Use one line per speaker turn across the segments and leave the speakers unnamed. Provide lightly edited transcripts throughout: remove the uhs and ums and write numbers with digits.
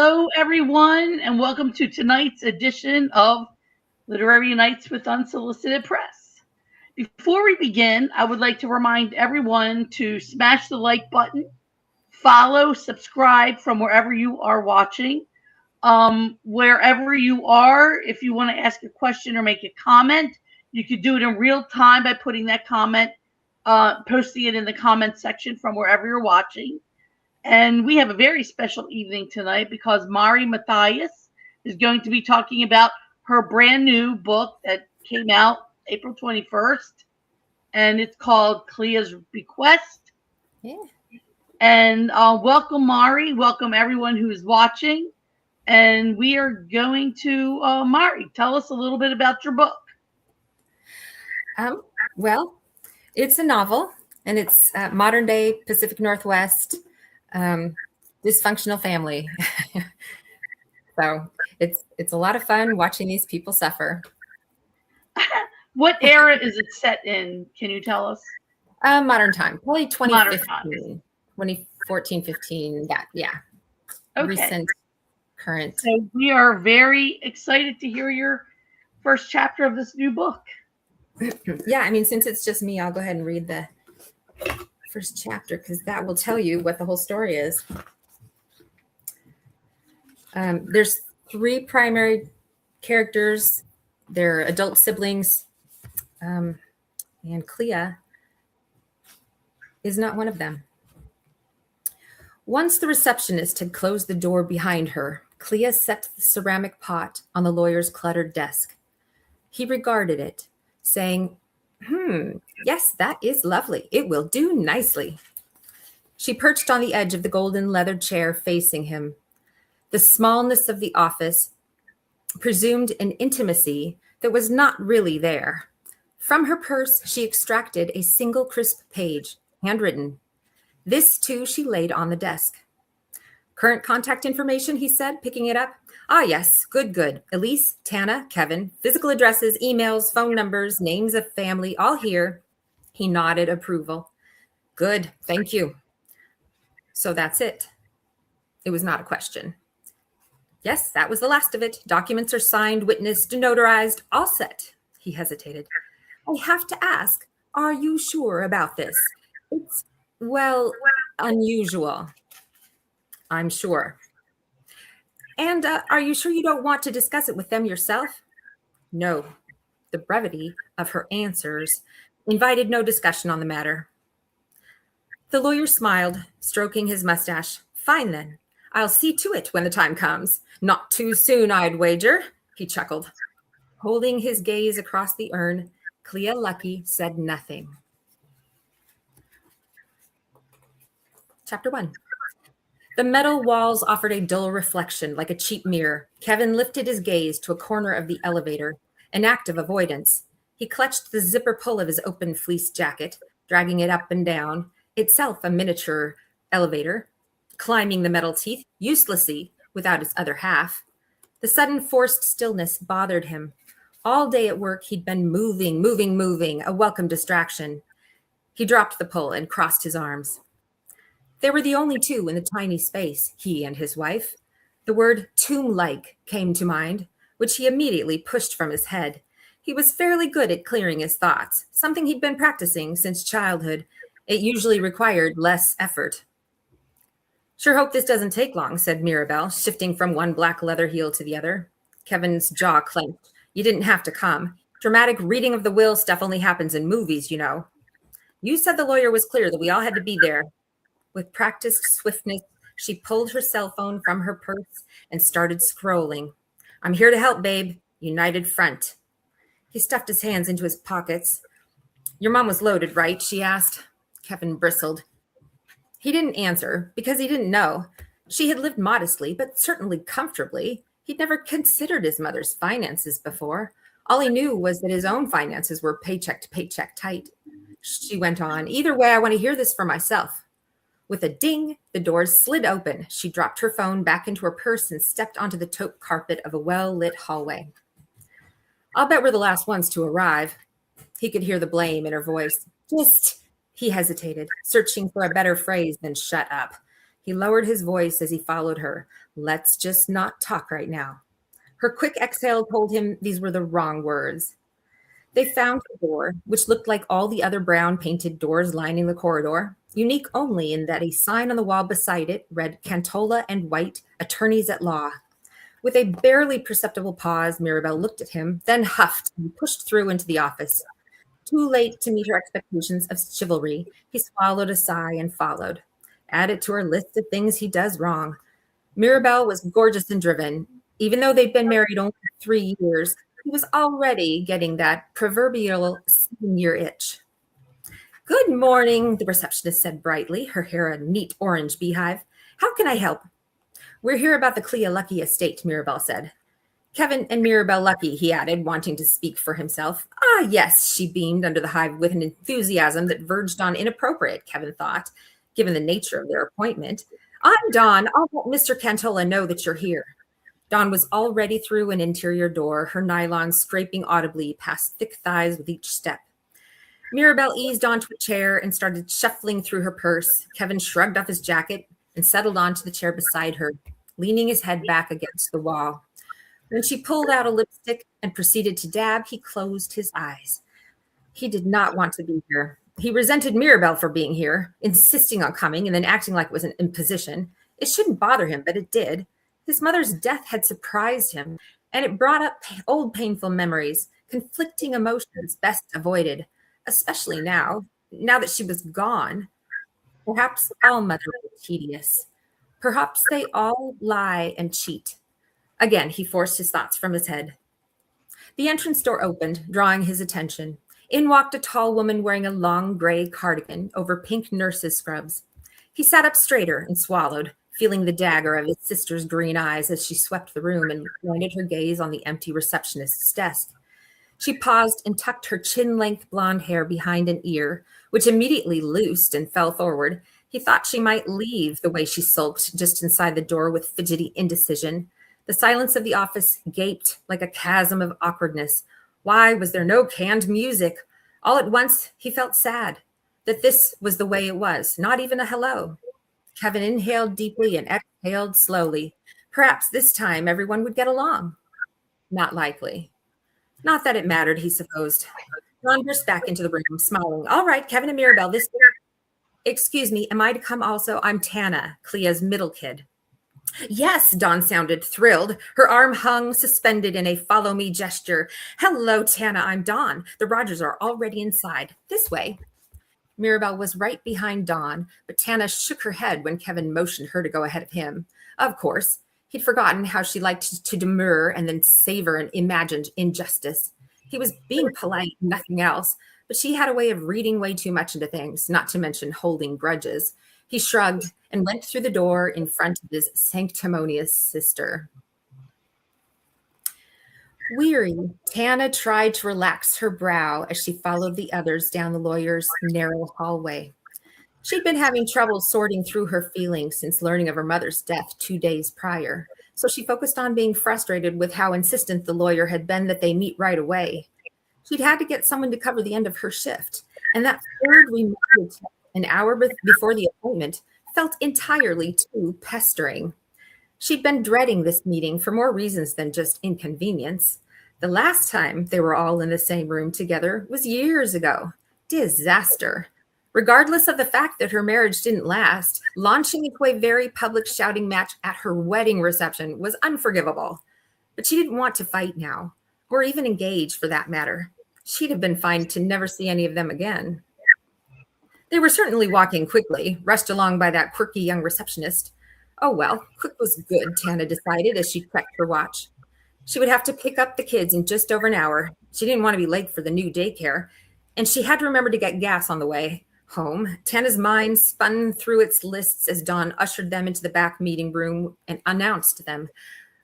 Hello, everyone, and welcome to tonight's edition of Literary Nights with Unsolicited Press. Before we begin, I would like to remind everyone to smash the like button, follow, subscribe from wherever you are watching. Wherever you are, if you want to ask a question or make a comment, you could do it in real time by putting that comment, posting it in the comment section from wherever you're watching. And we have a very special evening tonight because Mari Matthias is going to be talking about her brand new book that came out April 21st. And it's called Clea's Bequest.
Yeah.
And welcome, Mari. Welcome, everyone who's watching. And we are going to, Mari, tell us a little bit about your book.
Well, it's a novel, and it's modern day Pacific Northwest dysfunctional family. So it's a lot of fun watching these people suffer.
What era is it set in? Can you tell us?
Modern time, probably 2015, 2014, 15. Yeah. Okay. Recent, current.
So we are very excited to hear your first chapter of this new book.
Yeah, I mean, since it's just me, I'll go ahead and read the first chapter because that will tell you what the whole story is. There's three primary characters. They're adult siblings, and Clea is not one of them. Once the receptionist had closed the door behind her, Clea set the ceramic pot on the lawyer's cluttered desk. He regarded it, saying, yes, that is lovely. It will do nicely. She perched on the edge of the golden leather chair facing him. The smallness of the office presumed an intimacy that was not really there. From her purse, she extracted a single crisp page, handwritten. This, too, she laid on the desk. Current contact information, he said, picking it up. Ah, yes, good. Elise, Tana, Kevin, physical addresses, emails, phone numbers, names of family, all here. He nodded approval. Good, thank you. So that's it. It was not a question. Yes, that was the last of it. Documents are signed, witnessed, notarized, all set. He hesitated. I have to ask, are you sure about this? It's, well, unusual. I'm sure. And are you sure you don't want to discuss it with them yourself? No. The brevity of her answers invited no discussion on the matter. The lawyer smiled, stroking his mustache. Fine then. I'll see to it when the time comes. Not too soon, I'd wager, he chuckled. Holding his gaze across the urn, Clea Lucky said nothing. Chapter 1. The metal walls offered a dull reflection like a cheap mirror. Kevin lifted his gaze to a corner of the elevator, an act of avoidance. He clutched the zipper pull of his open fleece jacket, dragging it up and down, itself a miniature elevator, climbing the metal teeth uselessly without its other half. The sudden forced stillness bothered him. All day at work, he'd been moving, a welcome distraction. He dropped the pull and crossed his arms. They were the only two in the tiny space, he and his wife. The word tomb-like came to mind, which he immediately pushed from his head. He was fairly good at clearing his thoughts, something he'd been practicing since childhood. It usually required less effort. Sure hope this doesn't take long, said Mirabelle, shifting from one black leather heel to the other. Kevin's jaw clenched. You didn't have to come. Dramatic reading of the will stuff only happens in movies, you know. You said the lawyer was clear that we all had to be there. With practiced swiftness, she pulled her cell phone from her purse and started scrolling. I'm here to help, babe. United Front. He stuffed his hands into his pockets. Your mom was loaded, right? She asked. Kevin bristled. He didn't answer because he didn't know. She had lived modestly, but certainly comfortably. He'd never considered his mother's finances before. All he knew was that his own finances were paycheck to paycheck tight. She went on. Either way, I want to hear this for myself. With a ding, the doors slid open. She dropped her phone back into her purse and stepped onto the taupe carpet of a well-lit hallway. I'll bet we're the last ones to arrive. He could hear the blame in her voice. He hesitated, searching for a better phrase than shut up. He lowered his voice as he followed her. Let's just not talk right now. Her quick exhale told him these were the wrong words. They found the door, which looked like all the other brown painted doors lining the corridor, unique only in that a sign on the wall beside it read Cantola and White, Attorneys at Law. With a barely perceptible pause, Mirabelle looked at him, then huffed and pushed through into the office. Too late to meet her expectations of chivalry, he swallowed a sigh and followed. Added to her list of things he does wrong. Mirabelle was gorgeous and driven. Even though they'd been married only 3 years, he was already getting that proverbial 7-year itch. Good morning, the receptionist said brightly, her hair a neat orange beehive. How can I help? We're here about the Clea Lucky estate, Mirabelle said. Kevin and Mirabelle Lucky, he added, wanting to speak for himself. Ah, yes, she beamed under the hive with an enthusiasm that verged on inappropriate, Kevin thought, given the nature of their appointment. I'm Dawn. I'll let Mr. Cantola know that you're here. Dawn was already through an interior door, her nylon scraping audibly past thick thighs with each step. Mirabelle eased onto a chair and started shuffling through her purse. Kevin shrugged off his jacket and settled onto the chair beside her, leaning his head back against the wall. When she pulled out a lipstick and proceeded to dab, he closed his eyes. He did not want to be here. He resented Mirabelle for being here, insisting on coming and then acting like it was an imposition. It shouldn't bother him, but it did. His mother's death had surprised him, and it brought up old painful memories, conflicting emotions best avoided, especially now that she was gone. Perhaps all mothers are tedious. Perhaps they all lie and cheat. Again, he forced his thoughts from his head. The entrance door opened, drawing his attention. In walked a tall woman wearing a long gray cardigan over pink nurse's scrubs. He sat up straighter and swallowed, feeling the dagger of his sister's green eyes as she swept the room and pointed her gaze on the empty receptionist's desk. She paused and tucked her chin-length blonde hair behind an ear, which immediately loosed and fell forward. He thought she might leave the way she sulked just inside the door with fidgety indecision. The silence of the office gaped like a chasm of awkwardness. Why was there no canned music? All at once, he felt sad that this was the way it was, not even a hello. Kevin inhaled deeply and exhaled slowly. Perhaps this time everyone would get along. Not likely. Not that it mattered, he supposed. Ron burst back into the room, smiling. All right, Kevin and Mirabelle, this... Excuse me, am I to come also? I'm Tana, Clea's middle kid. Yes, Dawn sounded thrilled. Her arm hung suspended in a follow-me gesture. Hello, Tana, I'm Dawn. The Rogers are already inside. This way. Mirabelle was right behind Dawn, but Tana shook her head when Kevin motioned her to go ahead of him. Of course, he'd forgotten how she liked to demur and then savor an imagined injustice. He was being polite, nothing else, but she had a way of reading way too much into things, not to mention holding grudges. He shrugged and went through the door in front of his sanctimonious sister. Weary, Tana tried to relax her brow as she followed the others down the lawyer's narrow hallway. She'd been having trouble sorting through her feelings since learning of her mother's death 2 days prior, so she focused on being frustrated with how insistent the lawyer had been that they meet right away. She'd had to get someone to cover the end of her shift, and that third reminded an hour before the appointment felt entirely too pestering. She'd been dreading this meeting for more reasons than just inconvenience. The last time they were all in the same room together was years ago. Disaster. Regardless of the fact that her marriage didn't last, launching into a very public shouting match at her wedding reception was unforgivable. But she didn't want to fight now, or even engage for that matter. She'd have been fine to never see any of them again. They were certainly walking quickly, rushed along by that quirky young receptionist. Oh well, quick was good, Tana decided as she checked her watch. She would have to pick up the kids in just over an hour. She didn't want to be late for the new daycare, and she had to remember to get gas on the way home. Tana's mind spun through its lists as Dawn ushered them into the back meeting room and announced them.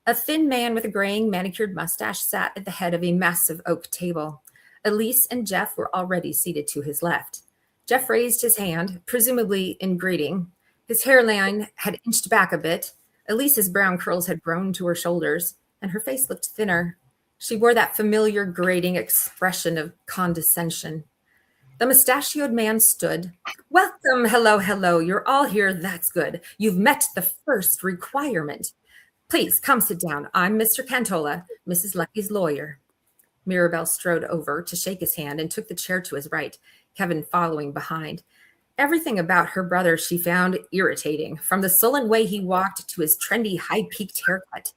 A thin man with a graying manicured mustache sat at the head of a massive oak table. Elise and Jeff were already seated to his left. Jeff raised his hand, presumably in greeting. His hairline had inched back a bit. Elise's brown curls had grown to her shoulders, and her face looked thinner. She wore that familiar grating expression of condescension. The mustachioed man stood. Welcome, hello, you're all here, that's good. You've met the first requirement. Please come sit down. I'm Mr. Cantola, Mrs. Lucky's lawyer. Mirabel strode over to shake his hand and took the chair to his right, Kevin following behind. Everything about her brother she found irritating, from the sullen way he walked to his trendy, high-peaked haircut.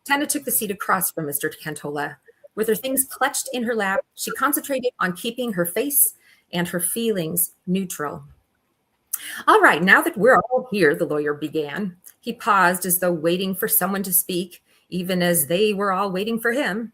Tana took the seat across from Mr. Cantola. With her things clutched in her lap, she concentrated on keeping her face and her feelings neutral. All right, now that we're all here, the lawyer began. He paused as though waiting for someone to speak, even as they were all waiting for him.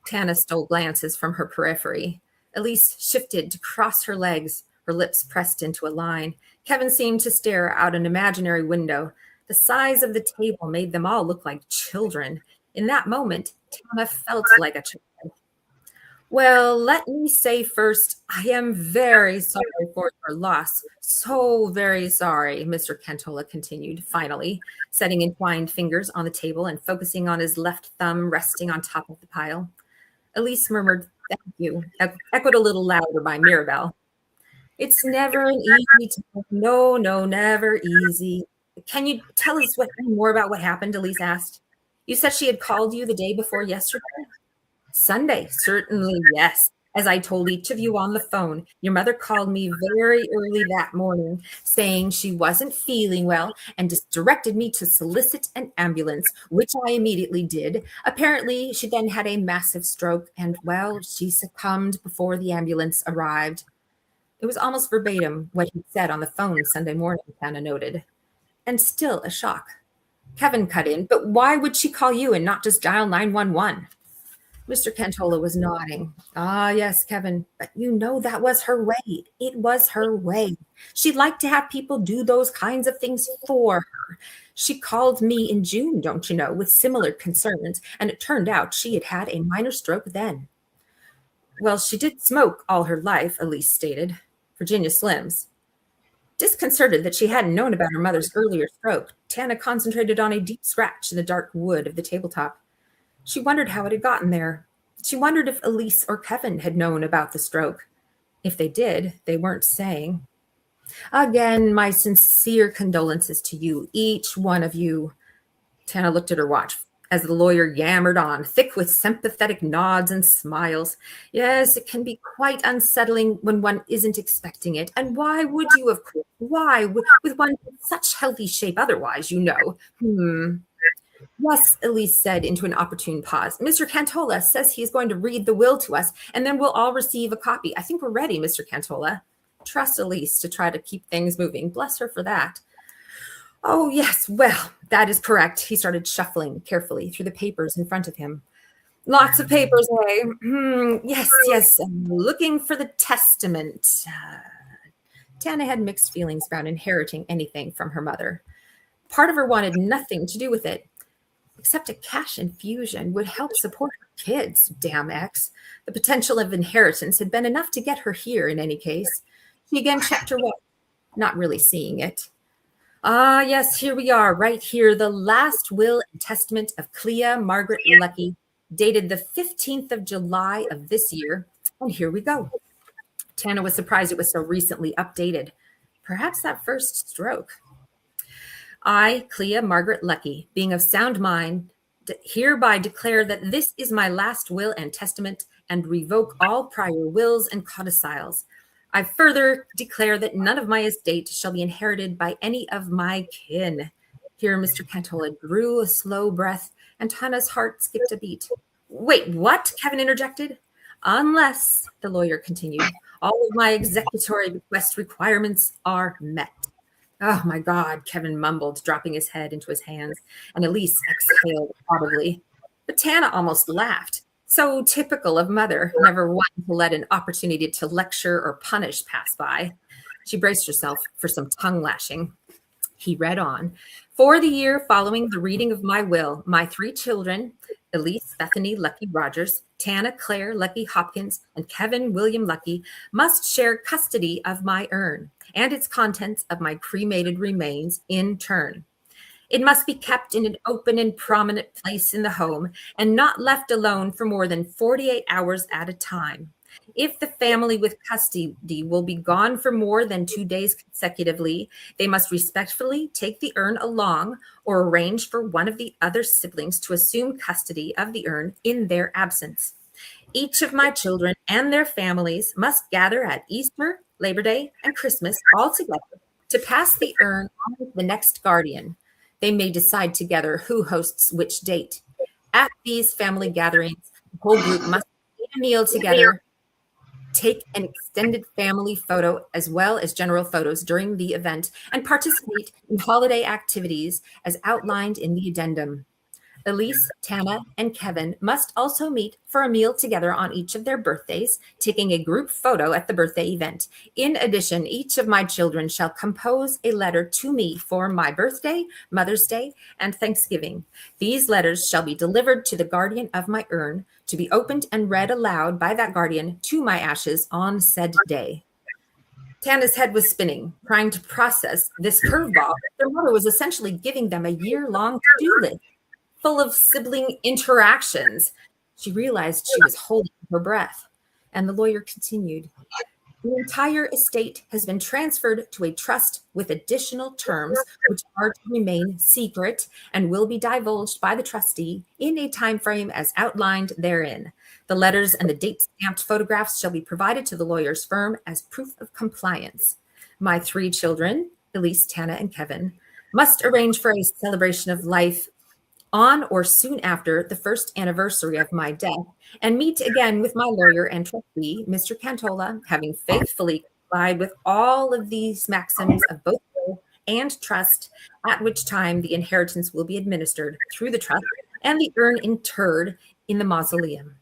Tana stole glances from her periphery. Elise shifted to cross her legs, her lips pressed into a line. Kevin seemed to stare out an imaginary window. The size of the table made them all look like children. In that moment, Tana felt like a child. Well, let me say first, I am very sorry for your loss. So very sorry, Mr. Cantola continued, finally, setting entwined fingers on the table and focusing on his left thumb resting on top of the pile. Elise murmured, thank you, echoed a little louder by Mirabel. It's never an easy time. No, never easy. Can you tell us more about what happened? Elise asked. You said she had called you the day before yesterday? Sunday, certainly, yes. As I told each of you on the phone, your mother called me very early that morning saying she wasn't feeling well and just directed me to solicit an ambulance, which I immediately did. Apparently, she then had a massive stroke and, well, she succumbed before the ambulance arrived. It was almost verbatim what he'd said on the phone Sunday morning, Tana noted. And still a shock. Kevin cut in, but why would she call you and not just dial 911? Mr. Cantola was nodding. Ah, yes, Kevin, but you know that was her way. It was her way. She liked to have people do those kinds of things for her. She called me in June, don't you know, with similar concerns, and it turned out she had had a minor stroke then. Well, she did smoke all her life, Elise stated. Virginia Slims. Disconcerted that she hadn't known about her mother's earlier stroke, Tana concentrated on a deep scratch in the dark wood of the tabletop. She wondered how it had gotten there. She wondered if Elise or Kevin had known about the stroke. If they did, they weren't saying. Again, my sincere condolences to you, each one of you. Tana looked at her watch as the lawyer yammered on, thick with sympathetic nods and smiles. Yes, it can be quite unsettling when one isn't expecting it. And why would you, of course? Why, with one in such healthy shape otherwise, you know? Yes, Elise said into an opportune pause. Mr. Cantola says he's going to read the will to us, and then we'll all receive a copy. I think we're ready, Mr. Cantola. Trust Elise to try to keep things moving. Bless her for that. Oh, yes, well, that is correct. He started shuffling carefully through the papers in front of him. Lots of papers, eh? Yes. I'm looking for the testament. Tana had mixed feelings about inheriting anything from her mother. Part of her wanted nothing to do with it, except a cash infusion would help support her kids, damn ex. The potential of inheritance had been enough to get her here in any case. She again checked her watch, not really seeing it. Ah, yes, here we are, right here, the last will and testament of Clea Margaret Lucky, dated the 15th of July of this year. And here we go. Tana was surprised it was so recently updated. Perhaps that first stroke. I, Clea Margaret Lucky, being of sound mind, hereby declare that this is my last will and testament and revoke all prior wills and codicils. I further declare that none of my estate shall be inherited by any of my kin. Here, Mr. Cantola drew a slow breath, and Tana's heart skipped a beat. Wait, what? Kevin interjected. Unless, the lawyer continued, all of my executory bequest requirements are met. Oh, my God, Kevin mumbled, dropping his head into his hands, and Elise exhaled audibly. But Tana almost laughed. So typical of mother, never one to let an opportunity to lecture or punish pass by. She braced herself for some tongue lashing. He read on. For the year following the reading of my will, my 3 children, Elise Bethany Lucky Rogers, Tana Claire Lucky Hopkins, and Kevin William Lucky, must share custody of my urn and its contents of my cremated remains in turn. It must be kept in an open and prominent place in the home and not left alone for more than 48 hours at a time. If the family with custody will be gone for more than 2 days consecutively, they must respectfully take the urn along or arrange for one of the other siblings to assume custody of the urn in their absence. Each of my children and their families must gather at Easter, Labor Day, and Christmas all together to pass the urn on to the next guardian. They may decide together who hosts which date. At these family gatherings, the whole group must eat a meal together, take an extended family photo as well as general photos during the event, and participate in holiday activities as outlined in the addendum. Elise, Tana, and Kevin must also meet for a meal together on each of their birthdays, taking a group photo at the birthday event. In addition, each of my children shall compose a letter to me for my birthday, Mother's Day, and Thanksgiving. These letters shall be delivered to the guardian of my urn, to be opened and read aloud by that guardian to my ashes on said day. Tana's head was spinning, trying to process this curveball. Their mother was essentially giving them a year-long to-do list full of sibling interactions. She realized she was holding her breath, and the lawyer continued. The entire estate has been transferred to a trust with additional terms which are to remain secret and will be divulged by the trustee in a time frame as outlined therein. The letters and the date-stamped photographs shall be provided to the lawyer's firm as proof of compliance. My 3 children, Elise, Tana, and Kevin, must arrange for a celebration of life on or soon after the first anniversary of my death, and meet again with my lawyer and trustee, Mr. Cantola, having faithfully complied with all of these maxims of both will and trust, at which time the inheritance will be administered through the trust and the urn interred in the mausoleum.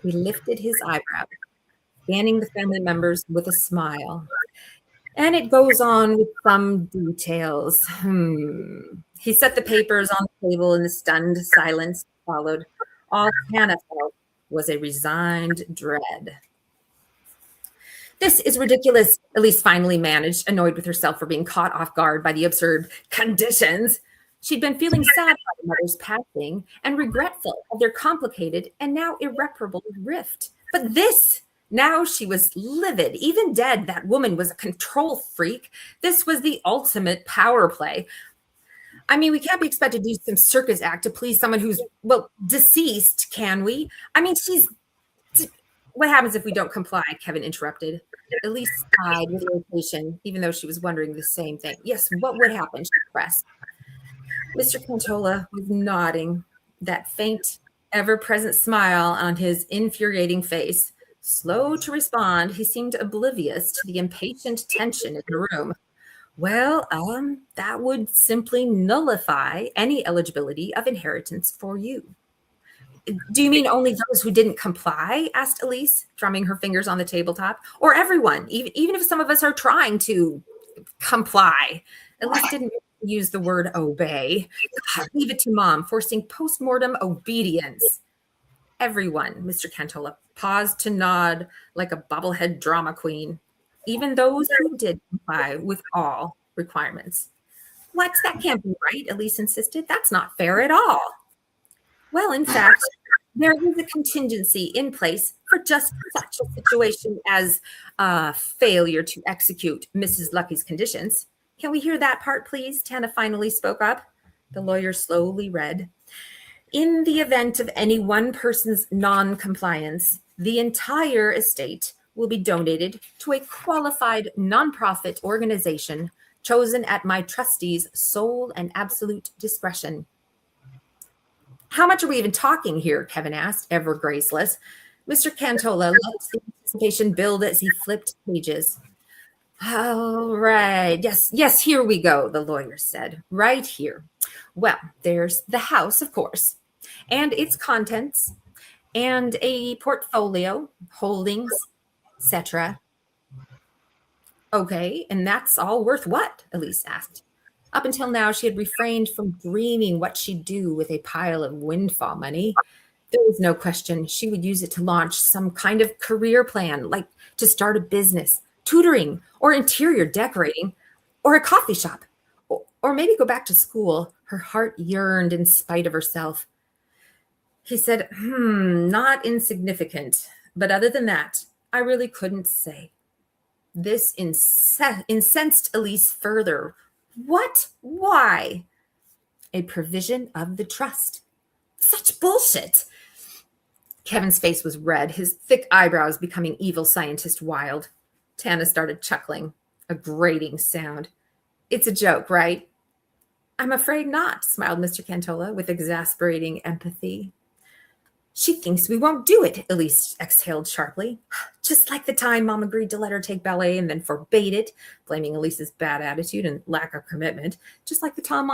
He lifted his eyebrow, scanning the family members with a smile. And it goes on with some details. He set the papers on the table and the stunned silence followed. All Hannah felt was a resigned dread. This is ridiculous, Elise finally managed, annoyed with herself for being caught off guard by the absurd conditions. She'd been feeling sad about her mother's passing and regretful of their complicated and now irreparable rift. But this... Now she was livid. Even dead, that woman was a control freak. This was the ultimate power play. I mean, we can't be expected to do some circus act to please someone who's, well, deceased, can we? I mean, what happens if we don't comply? Kevin interrupted. Elise sighed with irritation, even though she was wondering the same thing. Yes, what would happen? She pressed. Mr. Cantola was nodding, that faint, ever-present smile on his infuriating face. Slow to respond, he seemed oblivious to the impatient tension in the room. Well, that would simply nullify any eligibility of inheritance for you. Do you mean only those who didn't comply? Asked Elise, drumming her fingers on the tabletop. Or everyone, even if some of us are trying to comply. Elise didn't use the word obey. God, leave it to Mom, forcing post-mortem obedience. Everyone, Mr. Cantola paused to nod like a bobblehead drama queen, even those who did comply with all requirements. What? That can't be right, Elise insisted. That's not fair at all. Well, in fact, there is a contingency in place for just such a situation as failure to execute Mrs. Lucky's conditions. Can we hear that part, please? Tana finally spoke up. The lawyer slowly read. In the event of any one person's non-compliance, the entire estate will be donated to a qualified nonprofit organization chosen at my trustee's sole and absolute discretion. How much are we even talking here? Kevin asked, ever graceless. Mr. Cantola let the anticipation build as he flipped pages. All right. Yes, here we go, the lawyer said. Right here. Well, there's the house, of course, and its contents, and a portfolio, holdings, etc. Okay, and that's all worth what? Elise asked. Up until now, she had refrained from dreaming what she'd do with a pile of windfall money. There was no question she would use it to launch some kind of career plan, like to start a business, tutoring, or interior decorating, or a coffee shop, or maybe go back to school. Her heart yearned in spite of herself. He said, not insignificant, but other than that, I really couldn't say. This incensed Elise further. What? Why? A provision of the trust. Such bullshit. Kevin's face was red, his thick eyebrows becoming evil scientist wild. Tana started chuckling, a grating sound. It's a joke, right? I'm afraid not, smiled Mr. Cantola with exasperating empathy. She thinks we won't do it, Elise exhaled sharply. Just like the time Mom agreed to let her take ballet and then forbade it, blaming Elise's bad attitude and lack of commitment. Just like the time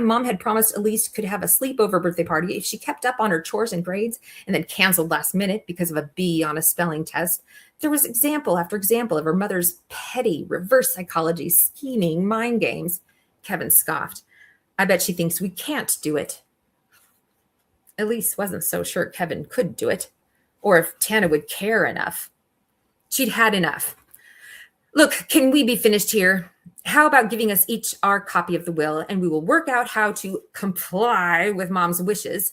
Mom had promised Elise could have a sleepover birthday party if she kept up on her chores and grades and then canceled last minute because of a B on a spelling test. There was example after example of her mother's petty, reverse psychology, scheming mind games. Kevin scoffed. I bet she thinks we can't do it. Elise wasn't so sure Kevin could do it, or if Tana would care enough. She'd had enough. Look, can we be finished here? How about giving us each our copy of the will, and we will work out how to comply with Mom's wishes.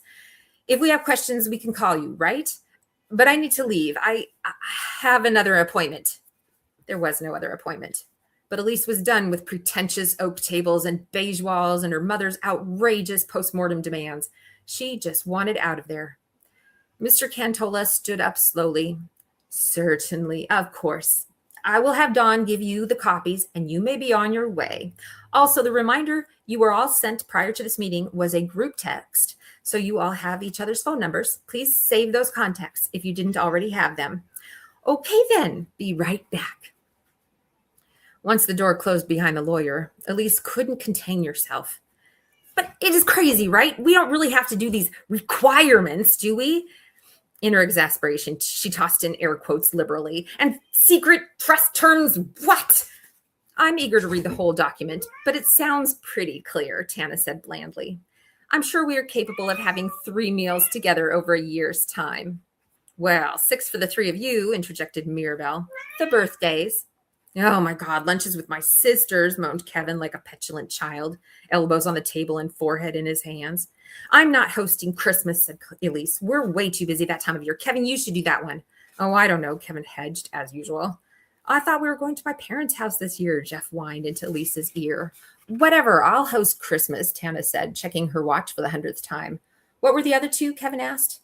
If we have questions, we can call you, right? But I need to leave. I have another appointment. There was no other appointment. But Elise was done with pretentious oak tables and beige walls and her mother's outrageous postmortem demands. She just wanted out of there. Mr. Cantola stood up slowly. Certainly, of course. I will have Dawn give you the copies, and you may be on your way. Also, the reminder you were all sent prior to this meeting was a group text, so you all have each other's phone numbers. Please save those contacts if you didn't already have them. Okay, then. Be right back. Once the door closed behind the lawyer, Elise couldn't contain herself. But it is crazy, right? We don't really have to do these requirements, do we? In her exasperation, she tossed in air quotes liberally. And secret trust terms, what? I'm eager to read the whole document, but it sounds pretty clear, Tana said blandly. I'm sure we are capable of having 3 meals together over a year's time. Well, 6 for the 3 of you, interjected Mirabelle. The birthdays. Oh, my God, lunches with my sisters, moaned Kevin like a petulant child, elbows on the table and forehead in his hands. I'm not hosting Christmas, said Elise. We're way too busy that time of year. Kevin, you should do that one. Oh, I don't know, Kevin hedged, as usual. I thought we were going to my parents' house this year, Jeff whined into Elise's ear. Whatever, I'll host Christmas, Tana said, checking her watch for the 100th time. What were the other 2, Kevin asked.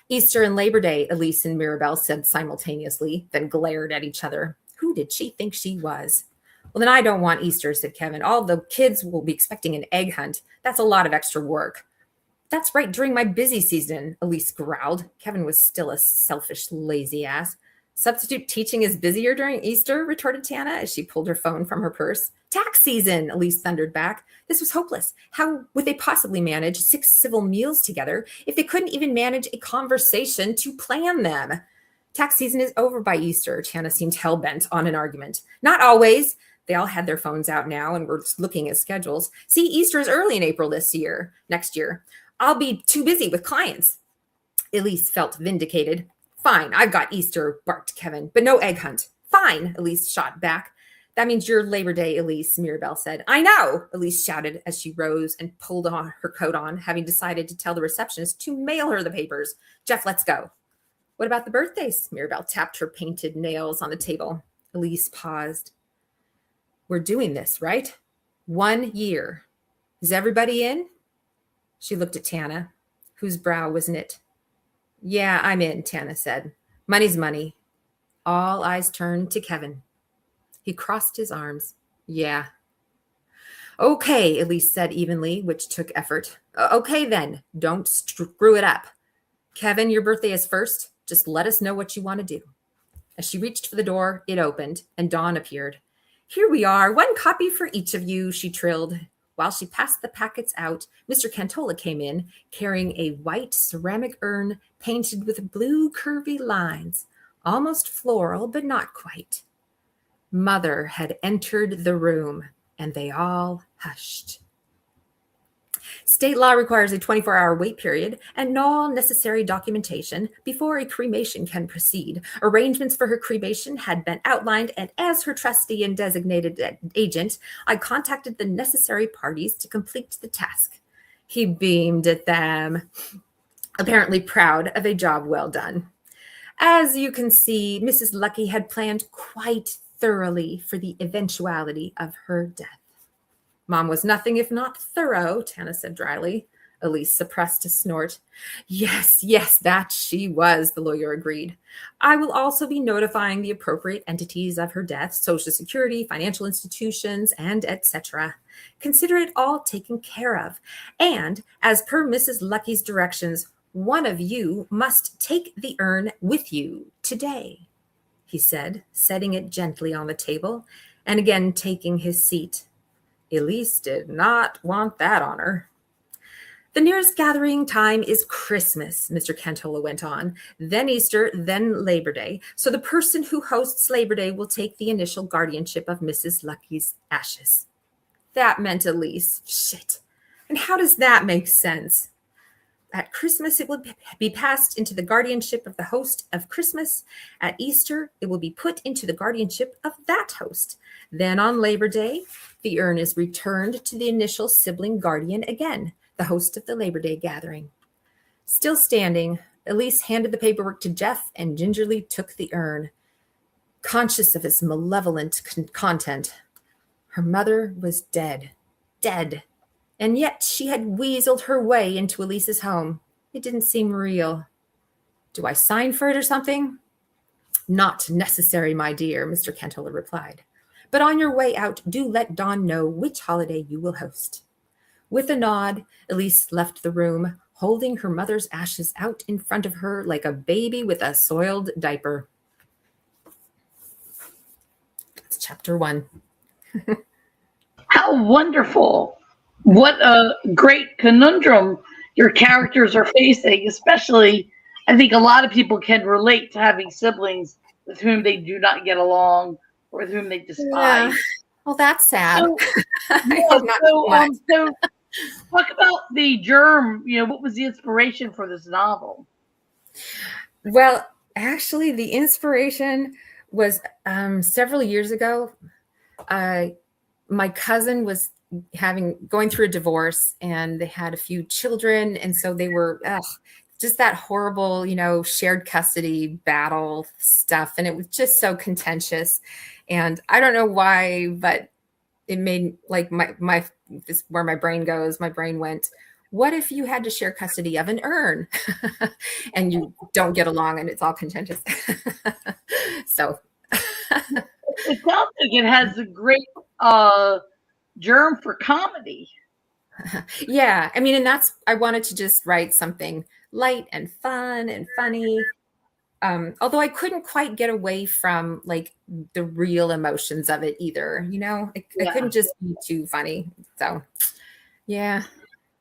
Easter and Labor Day, Elise and Mirabelle said simultaneously, then glared at each other. Who did she think she was? Well, then I don't want Easter, said Kevin. All the kids will be expecting an egg hunt. That's a lot of extra work. That's right during my busy season, Elise growled. Kevin was still a selfish, lazy ass. Substitute teaching is busier during Easter, retorted Tana as she pulled her phone from her purse. Tax season, Elise thundered back. This was hopeless. How would they possibly manage 6 civil meals together if they couldn't even manage a conversation to plan them? Tax season is over by Easter. Tana seemed hell-bent on an argument. Not always. They all had their phones out now and were looking at schedules. See, Easter is early in April next year. I'll be too busy with clients. Elise felt vindicated. Fine, I've got Easter, barked Kevin, but no egg hunt. Fine, Elise shot back. That means your Labor Day, Elise, Mirabelle said. I know, Elise shouted as she rose and pulled on her coat on, having decided to tell the receptionist to mail her the papers. Jeff, let's go. What about the birthdays? Mirabelle tapped her painted nails on the table. Elise paused. We're doing this, right? 1 year. Is everybody in? She looked at Tana, whose brow was knit. Yeah, I'm in, Tana said. Money's money. All eyes turned to Kevin. He crossed his arms. Yeah. Okay, Elise said evenly, which took effort. Okay, then. Don't screw it up. Kevin, your birthday is first. Just let us know what you want to do. As she reached for the door, it opened, and Dawn appeared. Here we are, 1 copy for each of you, she trilled. While she passed the packets out, Mr. Cantola came in, carrying a white ceramic urn painted with blue curvy lines, almost floral, but not quite. Mother had entered the room, and they all hushed. State law requires a 24-hour wait period and all necessary documentation before a cremation can proceed. Arrangements for her cremation had been outlined, and as her trustee and designated agent, I contacted the necessary parties to complete the task. He beamed at them, apparently proud of a job well done. As you can see, Mrs. Lucky had planned quite thoroughly for the eventuality of her death. Mom was nothing if not thorough, Tana said dryly. Elise suppressed a snort. Yes, yes, that she was, the lawyer agreed. I will also be notifying the appropriate entities of her death, Social Security, financial institutions, and etc. Consider it all taken care of. And, as per Mrs. Lucky's directions, one of you must take the urn with you today, he said, setting it gently on the table, and again taking his seat. Elise did not want that honor. The nearest gathering time is Christmas, Mr. Cantola went on, then Easter, then Labor Day. So the person who hosts Labor Day will take the initial guardianship of Mrs. Lucky's ashes. That meant Elise. Shit. And how does that make sense? At Christmas, it will be passed into the guardianship of the host of Christmas. At Easter, it will be put into the guardianship of that host. Then on Labor Day, the urn is returned to the initial sibling guardian again, the host of the Labor Day gathering. Still standing, Elise handed the paperwork to Jeff and gingerly took the urn, conscious of its malevolent content. Her mother was dead. Dead. And yet she had weaseled her way into Elise's home. It didn't seem real. Do I sign for it or something? Not necessary, my dear, Mr. Cantola replied. But on your way out, do let Dawn know which holiday you will host. With a nod, Elise left the room, holding her mother's ashes out in front of her like a baby with a soiled diaper. That's chapter 1.
How wonderful. What a great conundrum your characters are facing, especially I think a lot of people can relate to having siblings with whom they do not get along or with whom they despise.
Yeah. Well, that's sad.
So, so talk about the germ. What was the inspiration for this novel?
Well, actually, the inspiration was several years ago. My cousin was going through a divorce, and they had a few children, and so they were just that horrible, shared custody battle stuff, and it was just so contentious. And I don't know why, but it made like my this where my brain goes. My brain went, what if you had to share custody of an urn and you don't get along and it's all contentious? So
it sounds like it has a great germ for comedy.
Yeah, I mean, and I wanted to just write something light and fun and funny. Although I couldn't quite get away from like the real emotions of it either, I couldn't just be too funny. So yeah,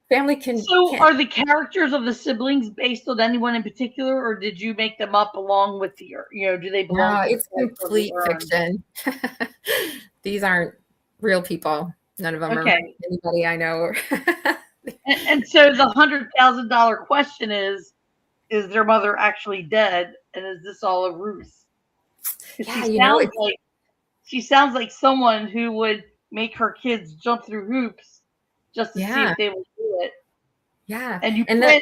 family can.
So are the characters of the siblings based on anyone in particular, or did you make them up along with do they belong?
No, it's complete fiction. These aren't real people. None of them are anybody I know.
and so the $100,000 question is their mother actually dead, and is this all a ruse?
Yeah,
she sounds like someone who would make her kids jump through hoops just to see if they will do it.
Yeah,
and I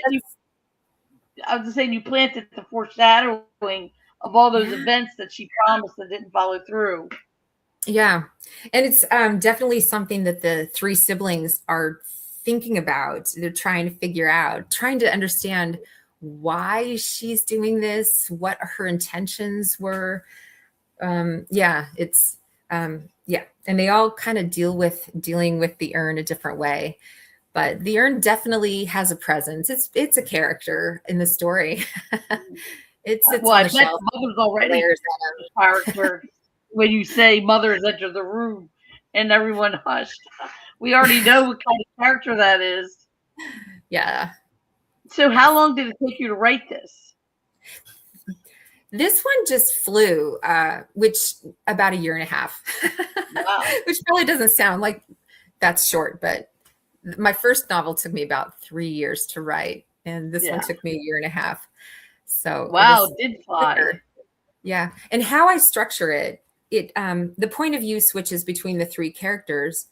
was just saying you planted the foreshadowing of all those events that she promised that didn't follow through.
Yeah, and it's definitely something that the three siblings are thinking about. They're trying to figure out, trying to understand why she's doing this, what her intentions were. And they all kind of dealing with the urn a different way, but the urn definitely has a presence. It's a character in the story. It's on the shelf.
Mother's already a character. When you say mothers enter the room and everyone hushed, we already know what kind of character that is.
Yeah.
So how long did it take you to write this?
This one just flew, which about 1.5 years. Wow. Which probably doesn't sound like that's short, but my first novel took me about 3 years to write, and this one took me 1.5 years. So
wow, it did fly.
Quicker. Yeah, and how I structure it, the point of view switches between the three characters,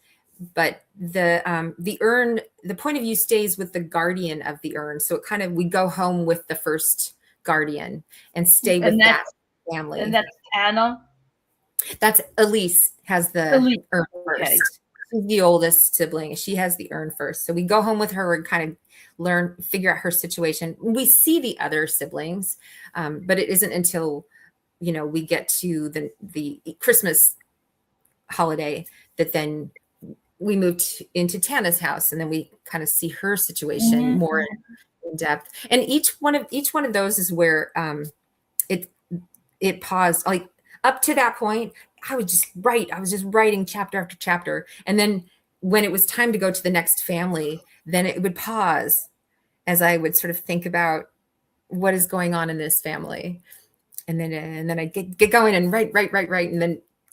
but the urn, the point of view stays with the guardian of the urn. So we go home with the first guardian and stay
And
with that
that's
family.
Anna.
That's Elise has the
Elise.
urn
Okay.
first. She's the oldest sibling. She has the urn first. So we go home with her and kind of figure out her situation. We see the other siblings, but it isn't until, we get to the Christmas holiday that then we moved into Tana's house, and then we kind of see her situation more in depth. And each one of those is where it paused. Like up to that point, I was just writing chapter after chapter. And then when it was time to go to the next family, then it would pause as I would sort of think about what is going on in this family. And then I get going and write.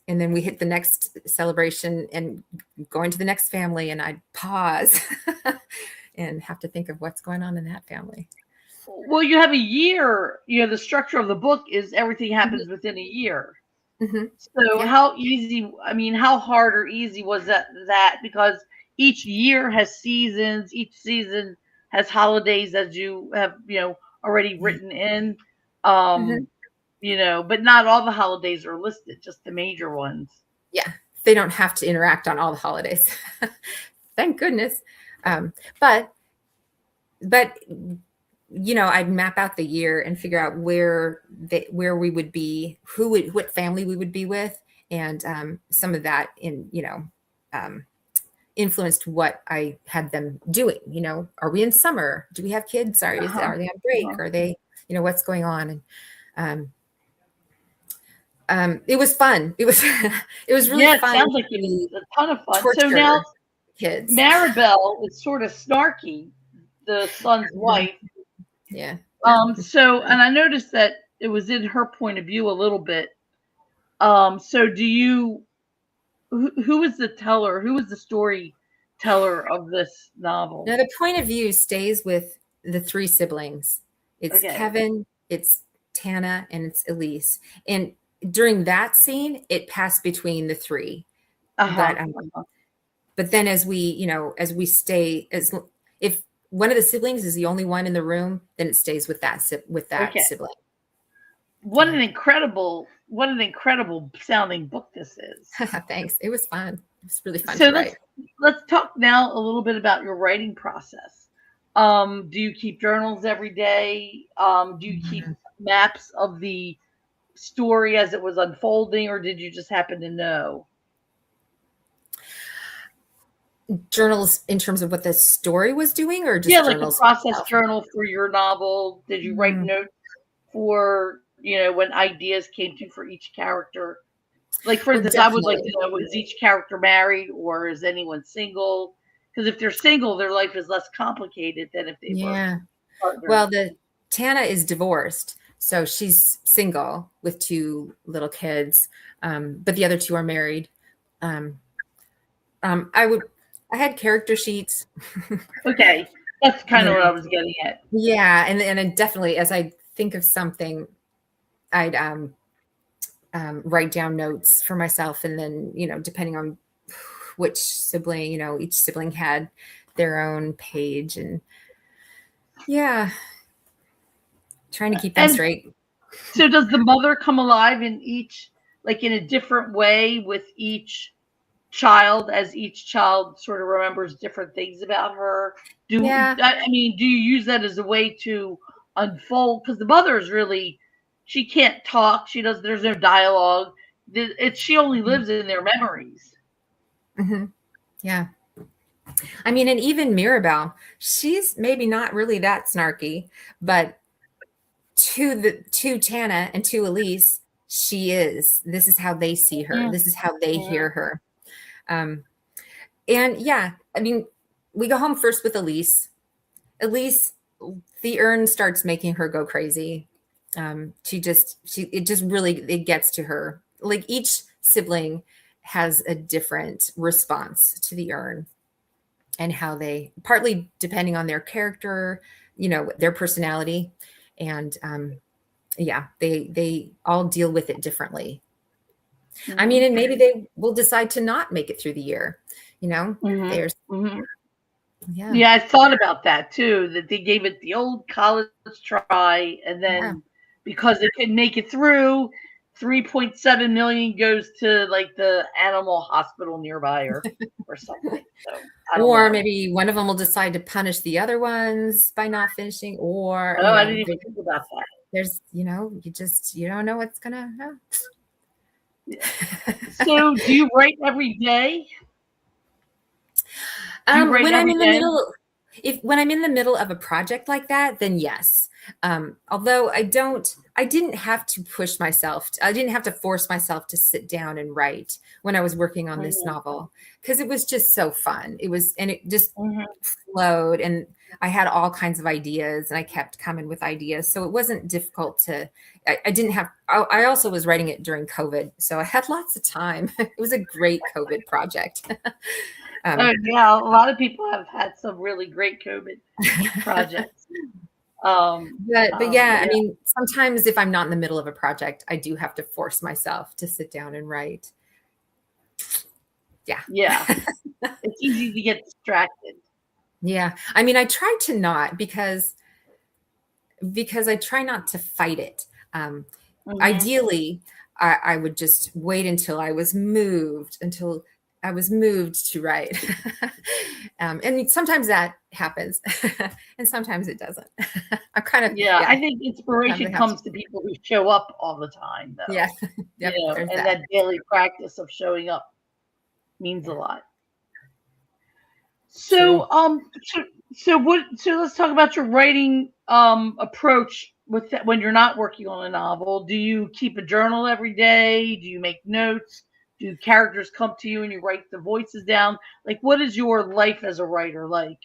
And then we hit the next celebration and going to the next family, and I'd pause and have to think of what's going on in that family.
Well, you have a year. The structure of the book is everything happens within a year.
Mm-hmm.
So
Yeah.
how easy? I mean, how hard or easy was that? Because each year has seasons. Each season has holidays, as you have already written in.
Mm-hmm.
But not all the holidays are listed, just the major ones.
Yeah, they don't have to interact on all the holidays. Thank goodness. But I'd map out the year and figure out where we would be, what family we would be with, and some of that influenced what I had them doing. Are we in summer? Do we have kids? Are they on break? Are they, what's going on? And it was fun. It was really
Yeah, it
fun.
sounds like it was a ton of fun. So
Torture
now
kids.
Maribel is sort of snarky, the son's wife.
Yeah.
So, and I noticed that it was in her point of view a little bit. So who is the teller? Who is the storyteller of this novel?
Now the point of view stays with the three siblings. It's Kevin, it's Tana, and it's Elise. And during that scene, it passed between the three. But then as we stay, if one of the siblings is the only one in the room, then it stays with that sibling.
What an incredible sounding book this is.
Thanks. It was fun. It was really fun to write.
Let's talk now a little bit about your writing process. Do you keep journals every day? Do you keep maps of the story as it was unfolding, or did you just happen to know?
Journals in terms of what the story was doing, or just journals?
Like a process journal for your novel. Did you write notes for when ideas came to for each character? Like, for instance, I would like to know, is each character married or is anyone single? Because if they're single, their life is less complicated than if they were partners.
Well, Tana is divorced, so she's single with two little kids, but the other two are married. I had character sheets.
Okay, that's kind of what I was getting at.
Yeah, and definitely, as I think of something, I'd write down notes for myself, and then depending on which sibling, each sibling had their own page, and trying to keep them straight.
So does the mother come alive in a different way with each child, as each child sort of remembers different things about her? Do you use that as a way to unfold? Because the mother is really, she can't talk. There's no dialogue. She only lives in their memories.
Mm-hmm. Yeah. I mean, and even Mirabel, she's maybe not really that snarky, but to Tana and to Elise, she is. This is how they see her. Mm-hmm. This is how they hear her. And I mean, we go home first with Elise. Elise, the urn starts making her go crazy. It gets to her. Like, each sibling has a different response to the urn, and how they, partly depending on their character, their personality, and they all deal with it differently. Mm-hmm. I mean, and maybe they will decide to not make it through the year. There's
Yeah, I thought about that too, that they gave it the old college try, and
Yeah.
then because it couldn't make it through, 3.7 million goes to like the animal hospital nearby or something. So I don't
Or
know.
maybe one of them will decide to punish the other ones by not finishing, or,
Oh, I didn't even think about that.
there's, you don't know what's gonna happen.
Yeah. So do you write every day? Do you write
When I'm
every
in the
day?
middle, if when I'm in the middle of a project like that, then yes. Although I didn't have to push myself. I didn't have to force myself to sit down and write when I was working on this
Mhm,
novel, because it was just so fun. And it just
mhm.
flowed, and I had all kinds of ideas, and I kept coming with ideas. So it wasn't difficult I didn't have, I also was writing it during COVID. So I had lots of time. It was a great COVID project.
Oh,
um,
yeah, a lot of people have had some really great COVID projects.
but yeah, I
Yeah,
mean, sometimes if I'm not in the middle of a project, I do have to force myself to sit down and write. Yeah.
yeah. It's easy to get distracted.
Yeah. I mean, I try to not, because I try not to fight it. Um,
Mhm.
Ideally, I would just wait until I was moved to write. And sometimes that happens, and sometimes it doesn't. I'm kind of,
Yeah,
yeah,
I think
sometimes I
inspiration
have to.
comes to people who show up all the time,
Yeah.
though.
Yep. There's
And
that.
that daily practice of showing up means a
Yeah.
lot.
True.
So let's talk about your writing approach with that when you're not working on a novel. Do you keep a journal every day? Do you make notes? Do characters come to you and you write the voices down? Like, what is your life as a writer like?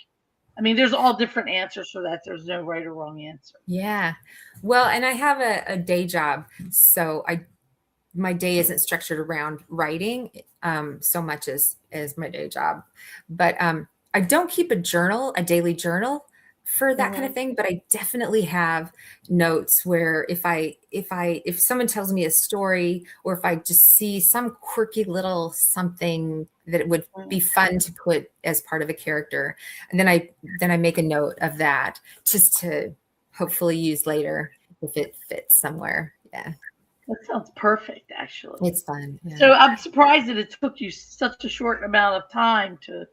I mean, there's all different answers for that. There's no right or wrong answer.
Yeah. Well, and I have a day job, so my day isn't structured around writing so much as my day job. But I don't keep a daily journal for that kind of
Hmm.
thing. But I definitely have notes where if someone tells me a story, or if I just see some quirky little something that it would be fun to put as part of a character, and then I make a note of that, just to hopefully use later if it fits somewhere. Yeah.
That sounds perfect, actually.
It's fun. Yeah.
So I'm surprised that it took you such a short amount of time to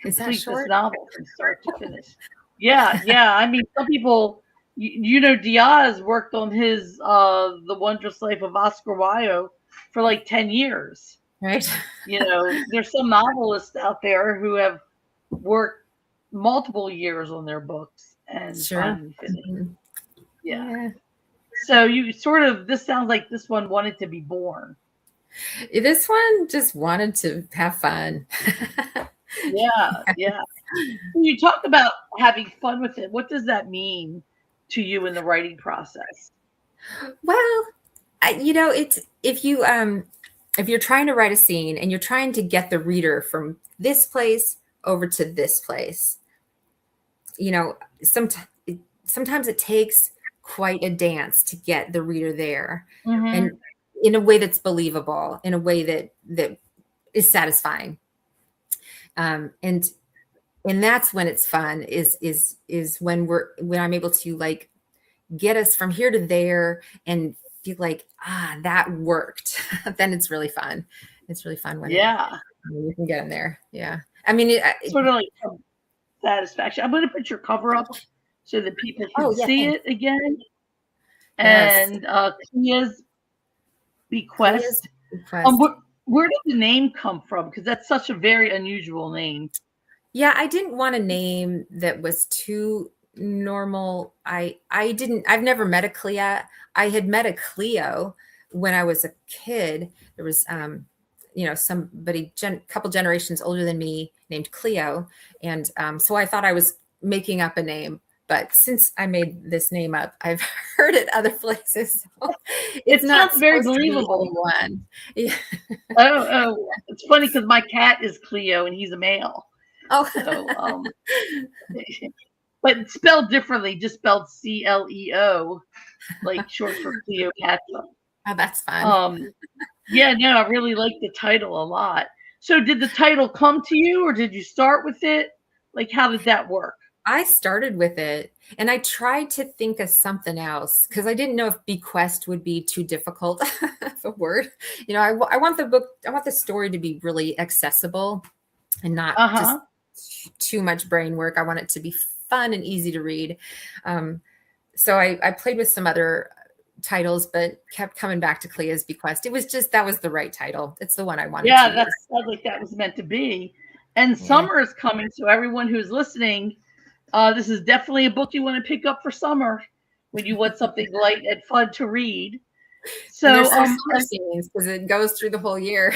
Is that
complete this
short?
novel from start to finish. Yeah, yeah. I mean, some people, Diaz worked on his The Wondrous Life of Oscar Wilde for like 10 years.
Right.
There's some novelists out there who have worked multiple years on their books and
Sure.
finally finished.
Mhm.
Yeah.
Yeah.
So this sounds like this one wanted to be born.
This one just wanted to have fun.
Yeah, yeah. When you talk about having fun with it, what does that mean to you in the writing process?
Well, it's if you're trying to write a scene and you're trying to get the reader from this place over to this place, you know, sometimes it takes quite a dance to get the reader there,
Hmm.
and in a way that's believable, in a way that is satisfying. And that's when it's fun, is when I'm able to, like, get us from here to there and feel like, that worked. Then it's really fun. It's really fun
Yeah,
when you can get them there. Yeah. I mean,
sort of like some satisfaction. I'm going to put your cover up so that people can
oh yeah,
see
thanks.
it again.
Yes.
And Kia's
Clea's
Bequest.
request.
Where did the name come from? Because that's such a very unusual name.
Yeah, I didn't want a name that was too normal. I've never met a Clea. I had met a Cleo when I was a kid. There was somebody couple generations older than me named Cleo, and so I thought I was making up a name. But since I made this name up, I've heard it other places. So it's
It
not
sounds very
supposed to be
believable.
anyone. Yeah.
Oh, it's funny because my cat is Cleo and he's a male.
Oh.
So, but it's spelled differently, just spelled Cleo, like short for Cleopatra.
Oh, that's fun.
Um, yeah, no, I really like the title a lot. So, did the title come to you, or did you start with it? Like, how did that work?
I started with it and I tried to think of something else because I didn't know if bequest would be too difficult of a word. I want the story to be really accessible and not just
Uh-huh.
too much brain work. I want it to be fun and easy to read. So I played with some other titles, but kept coming back to Clea's Bequest. That was the right title. It's the one I wanted to
Yeah,
use.
that sounds like that was meant to be. And
Yeah.
summer is coming, so everyone who's listening, this is definitely a book you want to pick up for summer when you want something light and fun to read.
And there's
So,
some summer scenes because it goes through the whole year.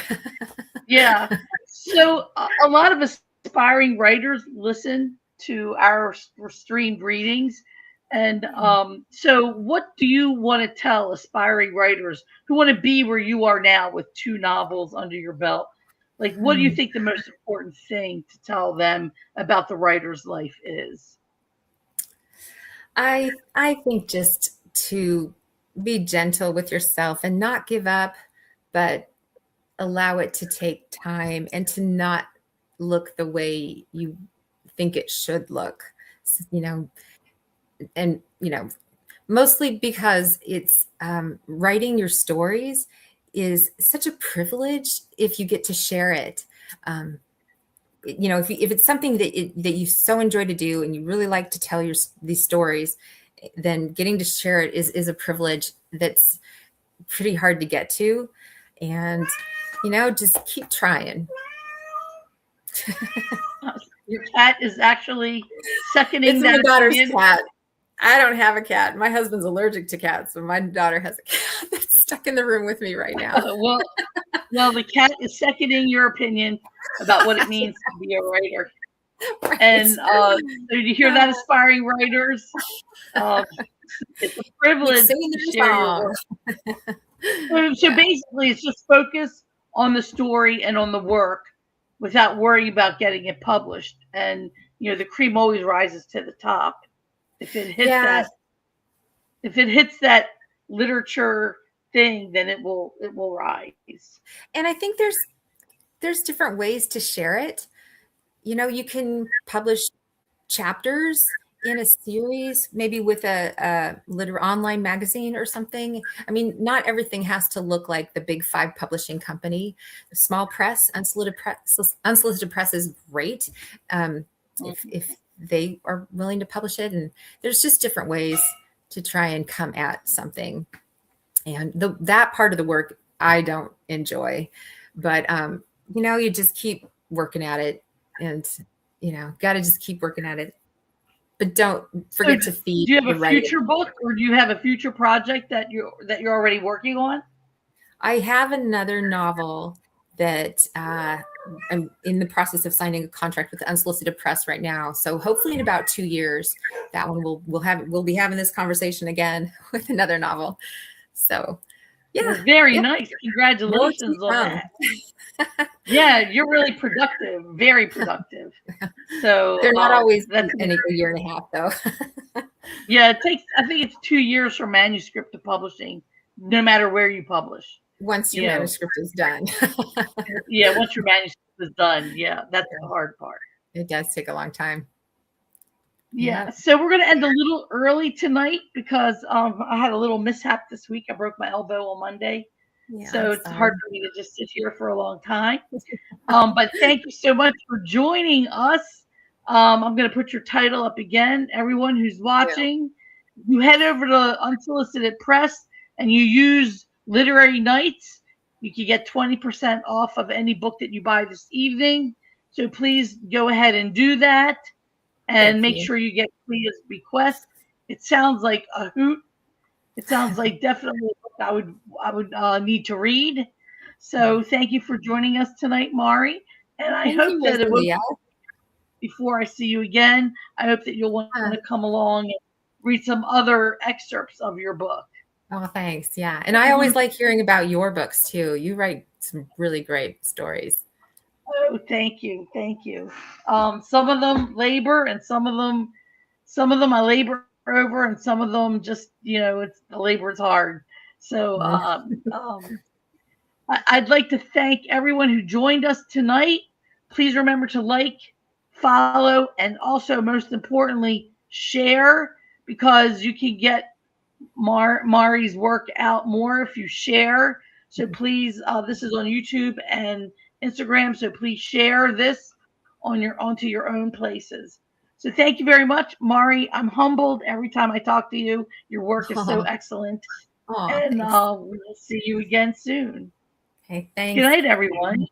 yeah. So a lot of aspiring writers listen to our streamed readings. And so what do you want to tell aspiring writers who want to be where you are now with 2 novels under your belt? Like, what do you think the most important thing to tell them about the writer's life is?
I think just to be gentle with yourself and not give up, but allow it to take time and to not look the way you think it should look. You know, and mostly because it's writing your stories is such a privilege if you get to share it. If it's something that you so enjoy to do and you really like to tell these stories, then getting to share it is a privilege that's pretty hard to get to. And just keep trying.
Your cat is actually seconding
It's
that
my daughter's
opinion.
cat. I don't have a cat. My husband's allergic to cats, so my daughter has a cat that's stuck in the room with me right now.
Well, the cat is seconding your opinion about what it means to be a writer.
Right.
And so you hear that, aspiring writers? It's a privilege to share your work. So basically, it's just focus on the story and on the work without worrying about getting it published. And the cream always rises to the top. If it hits that literature thing, then it will rise.
And I think there's different ways to share it. You can publish chapters in a series, maybe with a online magazine or something. I mean, not everything has to look like the big 5 publishing company. The small press, Unsolicited Press is great if they are willing to publish it. And there's just different ways to try and come at something. And that part of the work I don't enjoy, but you just keep working at it, and got to just keep working at it. But don't forget to feed.
Do you have
a
future book, or do you have a future project that you're already working on?
I have another novel that I'm in the process of signing a contract with the Unsolicited Press right now. So hopefully in about 2 years, that one we'll be having this conversation again with another novel. So yeah,
well, very nice. Congratulations on that. Yeah, you're really productive, very productive. So
they're not always
that's
a year and a half though.
Yeah, I think it's 2 years from manuscript to publishing, no matter where you publish.
Once your manuscript is done.
Yeah, once your manuscript is done. Yeah, that's the hard part.
It does take a long time.
Yeah. So we're going to end a little early tonight because I had a little mishap this week. I broke my elbow on Monday. Yeah, so it's hard for me to just sit here for a long time. But thank you so much for joining us. I'm going to put your title up again. Everyone who's watching, you head over to Unsolicited Press and you use Literary Nights. You can get 20% off of any book that you buy this evening. So please go ahead and do that. And make sure you get Clea's Bequest. It sounds like a hoot. It sounds like definitely a book I would need to read. So thank you for joining us tonight, Mari. And I hope that before I see you again, I hope that you'll want to come along and read some other excerpts of your book.
Oh, thanks. Yeah. And I always like hearing about your books too. You write some really great stories.
Oh, thank you. Thank you. Some of them labor and some of them I labor over, and some of them just, it's the labor is hard. So I'd like to thank everyone who joined us tonight. Please remember to like, follow, and also, most importantly, share, because you can get Mari's work out more if you share. So please, this is on YouTube and Instagram. So please share this onto your own places. So thank you very much, Mari. I'm humbled every time I talk to you. Your work is so
Aw,
excellent,
aw,
and
thanks.
we'll see you again soon.
Okay,
Good
thanks.
night, everyone.